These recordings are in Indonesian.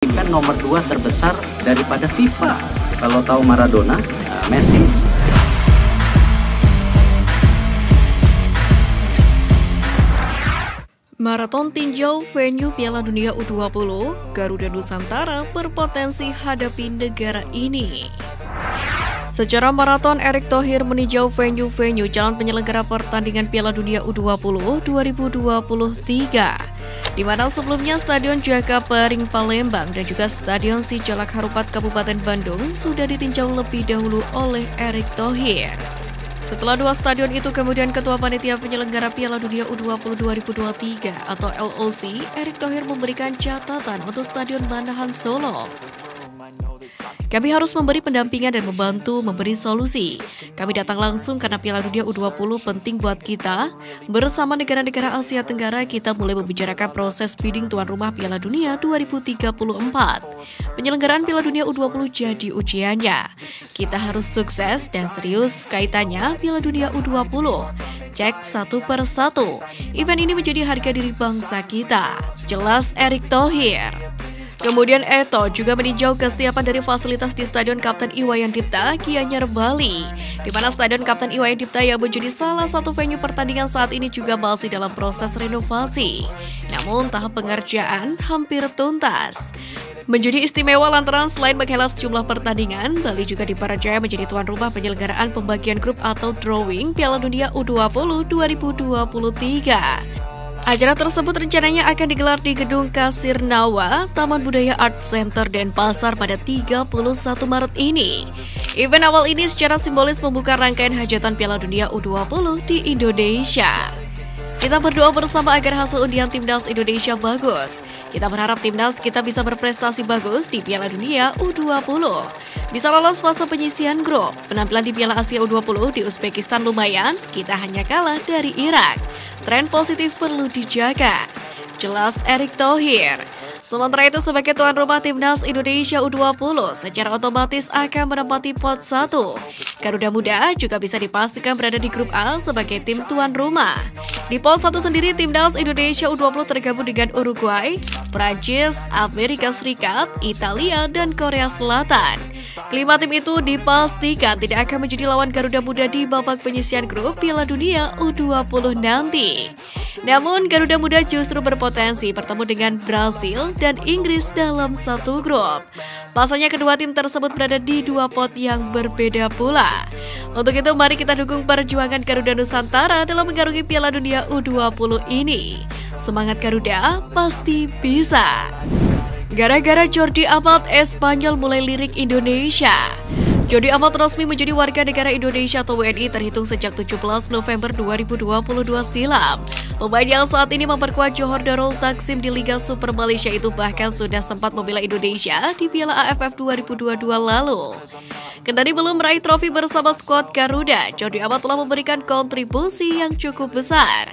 Kan nomor 2 terbesar daripada FIFA. Kalau tahu Maradona, Messi. Maraton tinjau venue Piala Dunia U20, Garuda Nusantara berpotensi hadapi negara ini. Secara maraton, Erick Thohir meninjau venue-venue calon penyelenggara pertandingan Piala Dunia U20 2023. Di mana sebelumnya Stadion Jakabaring Palembang dan juga Stadion Sijalak Harupat Kabupaten Bandung sudah ditinjau lebih dahulu oleh Erick Thohir. Setelah dua stadion itu, kemudian Ketua Panitia Penyelenggara Piala Dunia U20 2023 atau LOC, Erick Thohir memberikan catatan untuk Stadion Manahan Solo. Kami harus memberi pendampingan dan membantu memberi solusi. Kami datang langsung karena Piala Dunia U20 penting buat kita. Bersama negara-negara Asia Tenggara, kita mulai membicarakan proses bidding tuan rumah Piala Dunia 2034. Penyelenggaraan Piala Dunia U20 jadi ujiannya. Kita harus sukses dan serius kaitannya Piala Dunia U20. Cek satu per satu. Event ini menjadi harga diri bangsa kita. Jelas Erick Thohir. Kemudian Eto juga meninjau kesiapan dari fasilitas di Stadion Kapten Iwayan Dipta, Gianyar, Bali, di mana Stadion Kapten Iwayan Dipta yang menjadi salah satu venue pertandingan saat ini juga masih dalam proses renovasi. Namun tahap pengerjaan hampir tuntas. Menjadi istimewa lantaran selain menghela sejumlah pertandingan, Bali juga dipercaya menjadi tuan rumah penyelenggaraan pembagian grup atau drawing Piala Dunia U20 2023. Acara tersebut rencananya akan digelar di Gedung Kasir Nawa, Taman Budaya Art Center Denpasar pada 31 Maret ini. Event awal ini secara simbolis membuka rangkaian hajatan Piala Dunia U20 di Indonesia. Kita berdoa bersama agar hasil undian Timnas Indonesia bagus. Kita berharap Timnas kita bisa berprestasi bagus di Piala Dunia U20. Bisa lolos fase penyisihan grup. Penampilan di Piala Asia U20 di Uzbekistan lumayan, kita hanya kalah dari Irak. Tren positif perlu dijaga. Jelas Erick Thohir. Sementara itu sebagai tuan rumah Timnas Indonesia U20 secara otomatis akan menempati pot 1. Garuda Muda juga bisa dipastikan berada di grup A sebagai tim tuan rumah. Di pot 1 sendiri Timnas Indonesia U20 tergabung dengan Uruguay, Prancis, Amerika Serikat, Italia, dan Korea Selatan. Kelima tim itu dipastikan tidak akan menjadi lawan Garuda Muda di babak penyisihan grup Piala Dunia U20 nanti. Namun Garuda Muda justru berpotensi bertemu dengan Brasil dan Inggris dalam satu grup. Pasalnya kedua tim tersebut berada di dua pot yang berbeda pula. Untuk itu mari kita dukung perjuangan Garuda Nusantara dalam mengarungi Piala Dunia U20 ini. Semangat Garuda pasti bisa. Gara-gara Jordi Amat, Espanyol mulai lirik Indonesia. Jordi Amat resmi menjadi warga negara Indonesia atau WNI terhitung sejak 17 November 2022 silam. Pemain yang saat ini memperkuat Johor Darul Taksim di Liga Super Malaysia itu bahkan sudah sempat membela Indonesia di Piala AFF 2022 lalu. Kendari belum meraih trofi bersama skuad Garuda, Jordi Amat telah memberikan kontribusi yang cukup besar.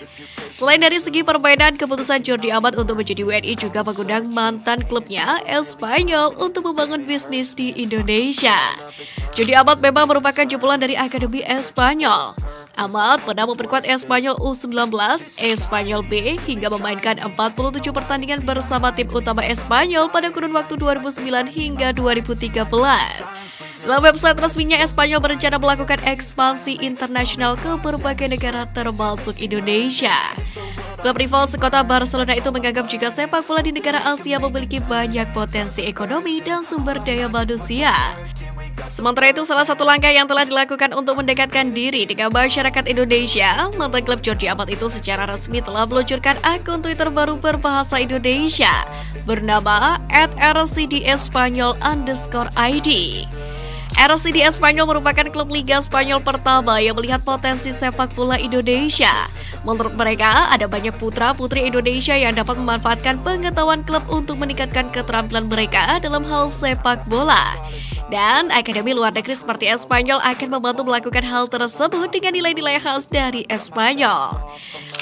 Selain dari segi permainan, keputusan Jordi Amat untuk menjadi WNI juga mengundang mantan klubnya, Espanyol, untuk membangun bisnis di Indonesia. Jordi Amat memang merupakan jebolan dari Akademi Espanyol. Amat pernah memperkuat Espanyol U19, Espanyol B, hingga memainkan 47 pertandingan bersama tim utama Espanyol pada kurun waktu 2009 hingga 2013. Dalam website resminya, Espanyol berencana melakukan ekspansi internasional ke berbagai negara termasuk Indonesia. Klub rival sekota Barcelona itu menganggap jika sepak bola di negara Asia memiliki banyak potensi ekonomi dan sumber daya manusia. Sementara itu, salah satu langkah yang telah dilakukan untuk mendekatkan diri dengan masyarakat Indonesia, mantan klub Jordi Amat itu secara resmi telah meluncurkan akun Twitter baru berbahasa Indonesia bernama @rcdespanyol_id. RCD Espanyol merupakan klub Liga Spanyol pertama yang melihat potensi sepak bola Indonesia. Menurut mereka, ada banyak putra-putri Indonesia yang dapat memanfaatkan pengetahuan klub untuk meningkatkan keterampilan mereka dalam hal sepak bola. Dan akademi luar negeri seperti Espanyol akan membantu melakukan hal tersebut dengan nilai-nilai khas dari Espanyol.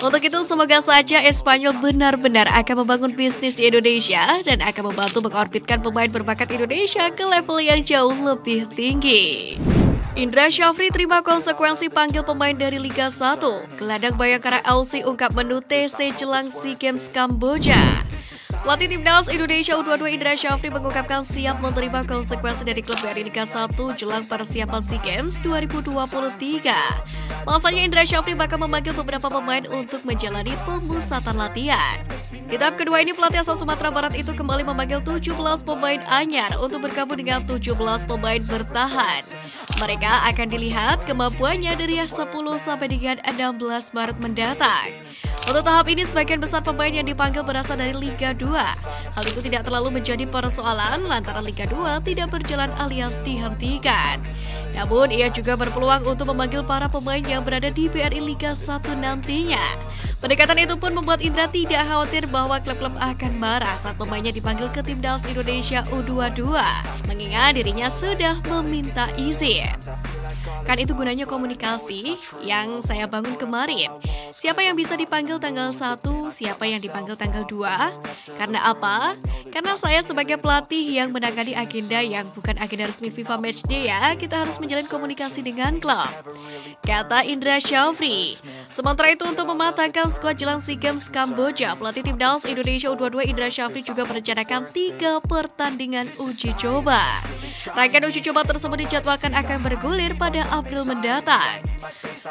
Untuk itu, semoga saja Espanyol benar-benar akan membangun bisnis di Indonesia dan akan membantu mengorbitkan pemain berbakat Indonesia ke level yang jauh lebih tinggi. Indra Syafri terima konsekuensi panggil pemain dari Liga 1. Gelandang Bayangkara FC ungkap menu TC jelang SEA Games Kamboja. Pelatih Timnas Indonesia U22 Indra Syafri mengungkapkan siap menerima konsekuensi dari klub BRI Liga 1 jelang persiapan SEA Games 2023. Masanya Indra Syafri bakal memanggil beberapa pemain untuk menjalani pemusatan latihan. Di tahap kedua ini pelatih asal Sumatera Barat itu kembali memanggil 17 pemain anyar untuk bergabung dengan 17 pemain bertahan. Mereka akan dilihat kemampuannya dari 10 sampai dengan 16 Maret mendatang. Untuk tahap ini sebagian besar pemain yang dipanggil berasal dari Liga 2. Hal itu tidak terlalu menjadi persoalan lantaran Liga 2 tidak berjalan alias dihentikan. Namun ia juga berpeluang untuk memanggil para pemain yang berada di BRI Liga 1 nantinya. Pendekatan itu pun membuat Indra tidak khawatir bahwa klub-klub akan marah saat pemainnya dipanggil ke Timnas Indonesia U22, mengingat dirinya sudah meminta izin. Kan itu gunanya komunikasi yang saya bangun kemarin. Siapa yang bisa dipanggil tanggal 1, siapa yang dipanggil tanggal 2. Karena apa? Karena saya sebagai pelatih yang menangani agenda yang bukan agenda resmi FIFA Matchday ya, kita harus menjalin komunikasi dengan klub, kata Indra Syafri. Sementara itu untuk mematangkan skuad jelang SEA Games Kamboja, pelatih Timnas Indonesia U22 Indra Syafri juga merencanakan 3 pertandingan uji coba. Rangkaian uji coba tersebut dijadwalkan akan bergulir pada April mendatang.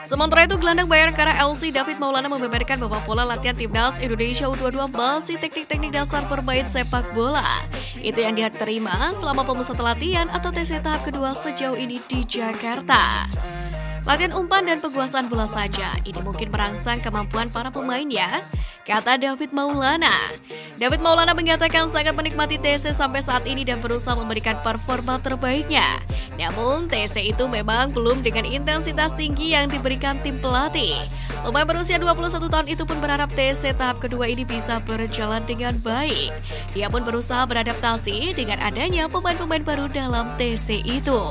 Sementara itu, gelandang Bayangkara FC David Maulana membeberkan bahwa pola latihan Timnas Indonesia U22 masih teknik-teknik dasar bermain sepak bola. Itu yang dia terima selama pemusatan latihan atau TC tahap kedua sejauh ini di Jakarta. Latihan umpan dan penguasaan bola saja, ini mungkin merangsang kemampuan para pemain ya, kata David Maulana. David Maulana mengatakan sangat menikmati TC sampai saat ini dan berusaha memberikan performa terbaiknya. Namun TC itu memang belum dengan intensitas tinggi yang diberikan tim pelatih. Pemain berusia 21 tahun itu pun berharap TC tahap kedua ini bisa berjalan dengan baik. Dia pun berusaha beradaptasi dengan adanya pemain-pemain baru dalam TC itu.